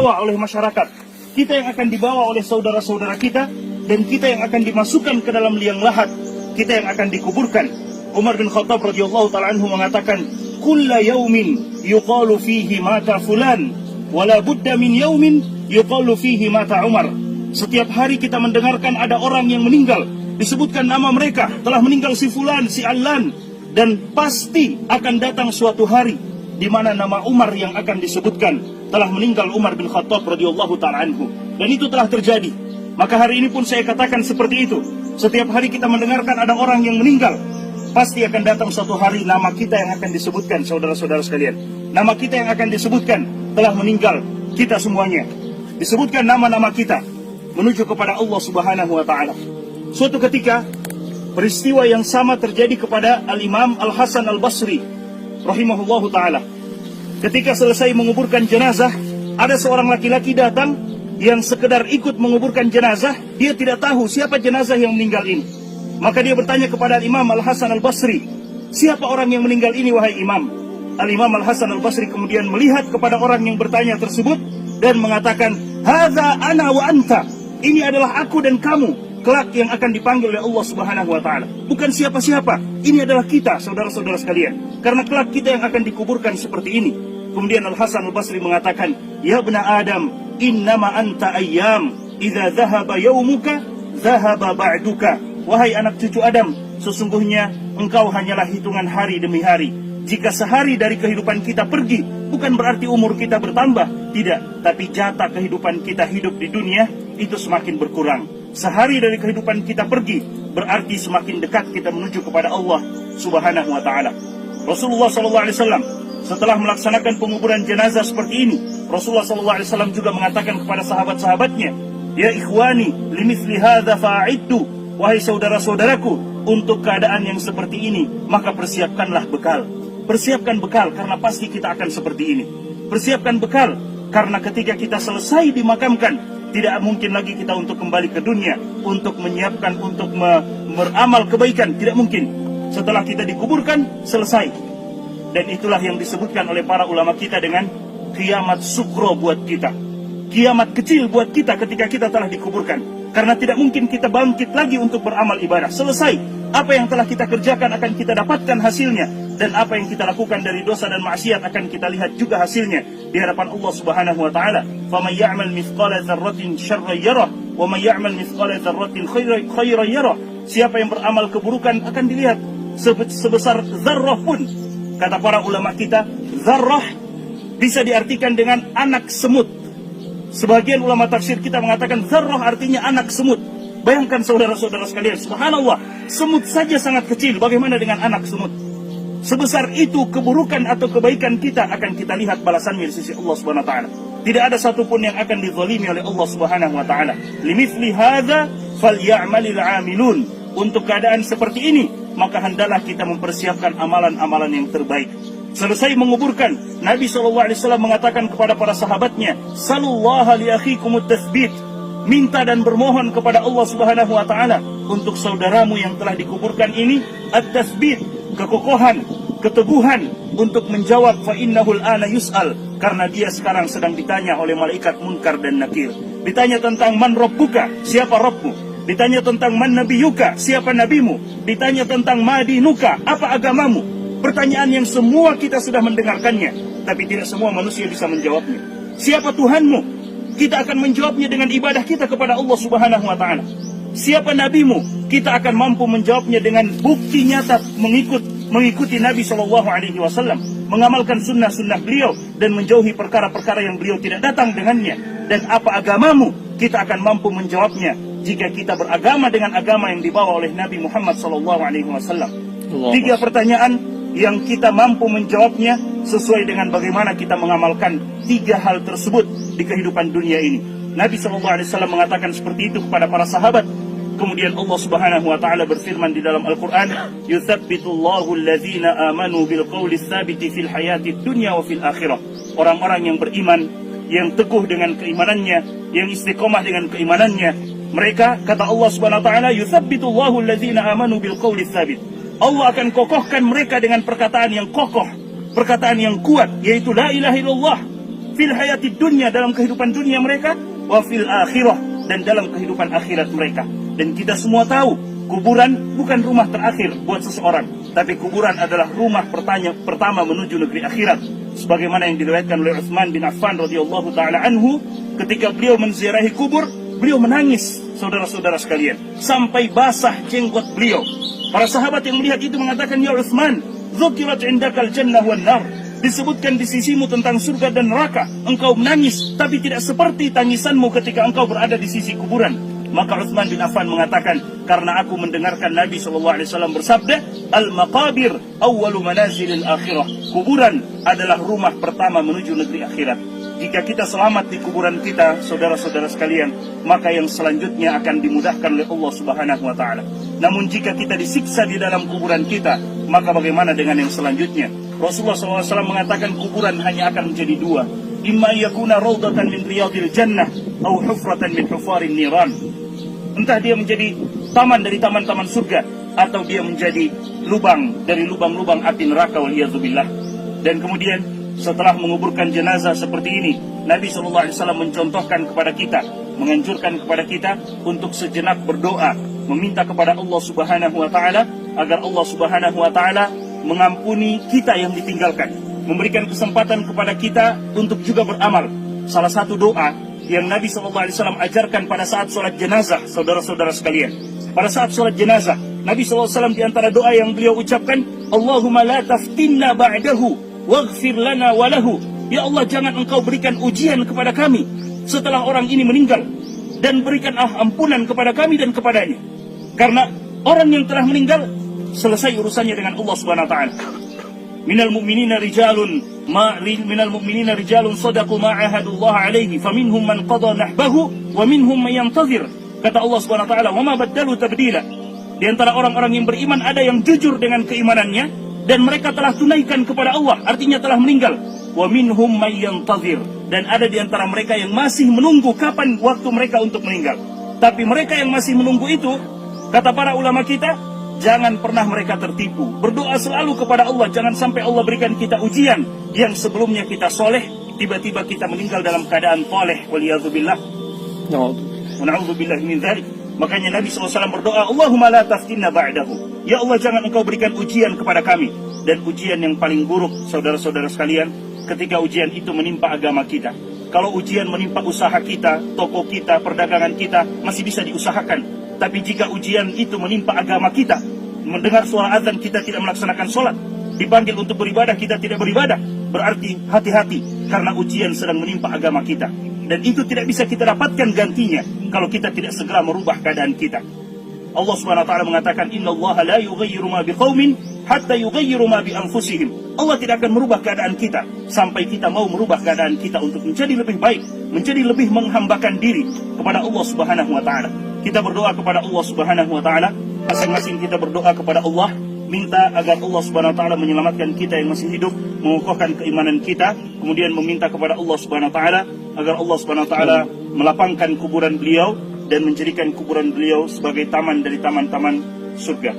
Dibawa oleh masyarakat, kita yang akan dibawa oleh saudara-saudara kita, dan kita yang akan dimasukkan ke dalam liang lahat, kita yang akan dikuburkan. Umar bin Khattab radhiyallahu ta'ala anhu mengatakan, kulla yaumin yuqalu fihi mata fulan, wala budda min yaumin yuqalu fihi mata Umar. Setiap hari kita mendengarkan ada orang yang meninggal, disebutkan nama mereka, telah meninggal si fulan, si allan, dan pasti akan datang suatu hari di mana nama Umar yang akan disebutkan, telah meninggal Umar bin Khattab radhiyallahu ta'ala anhu. Dan itu telah terjadi. Maka hari ini pun saya katakan seperti itu. Setiap hari kita mendengarkan ada orang yang meninggal, pasti akan datang suatu hari nama kita yang akan disebutkan, saudara-saudara sekalian. Nama kita yang akan disebutkan, telah meninggal kita semuanya. Disebutkan nama-nama kita menuju kepada Allah Subhanahu wa ta'ala. Suatu ketika peristiwa yang sama terjadi kepada Al-Imam Al-Hasan Al-Basri rahimahullahu ta'ala. Ketika selesai menguburkan jenazah, ada seorang laki-laki datang yang sekedar ikut menguburkan jenazah. Dia tidak tahu siapa jenazah yang meninggal ini. Maka dia bertanya kepada Imam Al-Hasan Al-Basri, siapa orang yang meninggal ini wahai Imam? Al-Imam Al-Hasan Al-Basri kemudian melihat kepada orang yang bertanya tersebut dan mengatakan, hadza ana wa anta, ini adalah aku dan kamu kelak yang akan dipanggil oleh Allah Subhanahu wa ta'ala. Bukan siapa-siapa, ini adalah kita, saudara-saudara sekalian. Karena kelak kita yang akan dikuburkan seperti ini. Kemudian Al-Hasan Al-Basri mengatakan, ya bna Adam, innama anta ayyam, idza dhahaba yaumuka dhahaba ba'duka. Wahai anak cucu Adam, sesungguhnya engkau hanyalah hitungan hari demi hari. Jika sehari dari kehidupan kita pergi, bukan berarti umur kita bertambah, tidak. Tapi jatah kehidupan kita hidup di dunia itu semakin berkurang. Sehari dari kehidupan kita pergi, berarti semakin dekat kita menuju kepada Allah Subhanahu wa ta'ala. Rasulullah SAW setelah melaksanakan penguburan jenazah seperti ini, Rasulullah SAW juga mengatakan kepada sahabat-sahabatnya, ya ikhwani, limithli hadza fa'iddu, wahai saudara-saudaraku, untuk keadaan yang seperti ini, maka persiapkanlah bekal. Persiapkan bekal, karena pasti kita akan seperti ini. Persiapkan bekal, karena ketika kita selesai dimakamkan, tidak mungkin lagi kita untuk kembali ke dunia, untuk menyiapkan, untuk beramal kebaikan, tidak mungkin. Setelah kita dikuburkan, selesai. Dan itulah yang disebutkan oleh para ulama kita dengan kiamat sukro buat kita. Kiamat kecil buat kita ketika kita telah dikuburkan. Karena tidak mungkin kita bangkit lagi untuk beramal ibadah. Selesai. Apa yang telah kita kerjakan akan kita dapatkan hasilnya. Dan apa yang kita lakukan dari dosa dan maksiat akan kita lihat juga hasilnya di hadapan Allah Subhanahu wa ta'ala. فَمَنْ يَعْمَلْ مِثْقَالَ ذَرَّةٍ شَرًّا يَرَهُ وَمَنْ يَعْمَلْ مِثْقَالَ ذَرَّةٍ خَيْرًا يَرَهُ. Siapa yang beramal keburukan akan dilihat sebesar zarrah pun. Kata para ulama kita, zarrah bisa diartikan dengan anak semut. Sebagian ulama tafsir kita mengatakan zarrah artinya anak semut. Bayangkan saudara-saudara sekalian, subhanallah, semut saja sangat kecil, bagaimana dengan anak semut? Sebesar itu keburukan atau kebaikan kita akan kita lihat balasannya di sisi Allah Subhanahu wa ta'ala. Tidak ada satupun yang akan dizalimi oleh Allah Subhanahu wa ta'ala. Limithli hadza falyamalil 'amilun. Untuk keadaan seperti ini, maka hendaklah kita mempersiapkan amalan-amalan yang terbaik. Selesai menguburkan, Nabi SAW mengatakan kepada para sahabatnya, Salullaha li akhikumut tathbit. Minta dan bermohon kepada Allah Subhanahu wa ta'ala untuk saudaramu yang telah dikuburkan ini, at-tathbit, kekokohan, keteguhan untuk menjawab, fa innahul ana yus'al, karena dia sekarang sedang ditanya oleh malaikat Munkar dan Nakir. Ditanya tentang man rabbuka, siapa Rabbmu? Ditanya tentang man nabiyuka, siapa nabimu? Ditanya tentang madinuka, apa agamamu? Pertanyaan yang semua kita sudah mendengarkannya, tapi tidak semua manusia bisa menjawabnya. Siapa Tuhanmu? Kita akan menjawabnya dengan ibadah kita kepada Allah Subhanahu wa ta'ala. Siapa nabimu? Kita akan mampu menjawabnya dengan bukti nyata mengikuti Nabi SAW, mengamalkan sunnah-sunnah beliau dan menjauhi perkara-perkara yang beliau tidak datang dengannya. Dan apa agamamu? Kita akan mampu menjawabnya jika kita beragama dengan agama yang dibawa oleh Nabi Muhammad SAW. 3 pertanyaan yang kita mampu menjawabnya sesuai dengan bagaimana kita mengamalkan 3 hal tersebut di kehidupan dunia ini. Nabi SAW mengatakan seperti itu kepada para sahabat. Kemudian Allah Subhanahu wa ta'ala berfirman di dalam Al-Quran, Yuthabbitullahu alladhina amanu bilqawli tsabiti fil hayatid dunya wa fil akhirah. Orang-orang yang beriman, yang teguh dengan keimanannya, yang istiqomah dengan keimanannya, Mereka, kata Allah Subhanahu wa taala, yutsabbitullahu alladzina amanu bil qawli tsabit. Allah akan kokohkan mereka dengan perkataan yang kokoh, perkataan yang kuat, yaitu la ilaha illallah fil hayatid dunya, dalam kehidupan dunia mereka, wa fil akhirah, dan dalam kehidupan akhirat mereka. Dan kita semua tahu, kuburan bukan rumah terakhir buat seseorang, tapi kuburan adalah rumah pertama menuju negeri akhirat. Sebagaimana yang diriwayatkan oleh Utsman bin Affan radhiyallahu taala anhu, ketika beliau menziarahi kubur, beliau menangis, saudara-saudara sekalian, sampai basah jenggot beliau. Para sahabat yang melihat itu mengatakan, ya Utsman, dzukirat indakal jannah wan nar, disebutkan di sisimu tentang surga dan neraka, engkau menangis, tapi tidak seperti tangisanmu ketika engkau berada di sisi kuburan. Maka Utsman bin Affan mengatakan, karena aku mendengarkan Nabi SAW bersabda, al-maqabir awwalu manazilil akhirah, kuburan adalah rumah pertama menuju negeri akhirat. Jika kita selamat di kuburan kita, saudara-saudara sekalian, maka yang selanjutnya akan dimudahkan oleh Allah Subhanahu wa taala. Namun jika kita disiksa di dalam kuburan kita, maka bagaimana dengan yang selanjutnya? Rasulullah SAW mengatakan kuburan hanya akan menjadi dua. Imma yakuna raudatan min riyadil jannah, atau hufratan min hufarin niran. Entah dia menjadi taman dari taman-taman surga, atau dia menjadi lubang dari lubang-lubang api neraka, waliyadzubillah. Dan kemudian setelah menguburkan jenazah seperti ini, Nabi SAW mencontohkan kepada kita, menganjurkan kepada kita untuk sejenak berdoa, meminta kepada Allah Subhanahu wa taala agar Allah Subhanahu wa taala mengampuni kita yang ditinggalkan, memberikan kesempatan kepada kita untuk juga beramal. Salah satu doa yang Nabi SAW ajarkan pada saat sholat jenazah, saudara-saudara sekalian, pada saat sholat jenazah, Nabi SAW di antara doa yang beliau ucapkan, Allahumma la taftinna ba'dahu waghfir lana walahu. Ya Allah, jangan engkau berikan ujian kepada kami setelah orang ini meninggal, dan berikan ampunan kepada kami dan kepadanya. Karena orang yang telah meninggal selesai urusannya dengan Allah Subhanahu wa taala. Minal mu'minina rijalun sadaqu ma ahadullah alaihi faminhum man qada nahbahu wa minhum man yantazir. Kata Allah Subhanahu wa taala, wa ma baddalu tabdila. Di antara orang-orang yang beriman ada yang jujur dengan keimanannya dan mereka telah tunaikan kepada Allah, artinya telah meninggal. Wa minhum may yantazir, dan ada di antara mereka yang masih menunggu kapan waktu mereka untuk meninggal. Tapi mereka yang masih menunggu itu, kata para ulama kita, jangan pernah mereka tertipu. Berdoa selalu kepada Allah, jangan sampai Allah berikan kita ujian yang sebelumnya kita soleh, tiba-tiba kita meninggal dalam keadaan toleh, waliyadzubillah. Wa na'udzubillah min dzalik. Makanya Nabi SAW berdoa, Allahumma la taftinna ba'dahu. Ya Allah, jangan engkau berikan ujian kepada kami. Dan ujian yang paling buruk, saudara-saudara sekalian, ketika ujian itu menimpa agama kita. Kalau ujian menimpa usaha kita, toko kita, perdagangan kita, masih bisa diusahakan. Tapi jika ujian itu menimpa agama kita, mendengar suara azan kita tidak melaksanakan sholat, dipanggil untuk beribadah kita tidak beribadah, berarti hati-hati, karena ujian sedang menimpa agama kita. Dan itu tidak bisa kita dapatkan gantinya kalau kita tidak segera merubah keadaan kita. Allah Subhanahu wa taala mengatakan, innallaha la yughayyiru ma biqaumin hatta yughayyiru ma bi anfusihim. Allah tidak akan merubah keadaan kita sampai kita mau merubah keadaan kita untuk menjadi lebih baik, menjadi lebih menghambakan diri kepada Allah Subhanahu wa taala. Kita berdoa kepada Allah Subhanahu wa taala, masing-masing kita berdoa kepada Allah, minta agar Allah Subhanahu wa taala menyelamatkan kita yang masih hidup, mengukuhkan keimanan kita, kemudian meminta kepada Allah Subhanahu wa taala agar Allah Subhanahu wa taala melapangkan kuburan beliau dan menjadikan kuburan beliau sebagai taman dari taman-taman surga.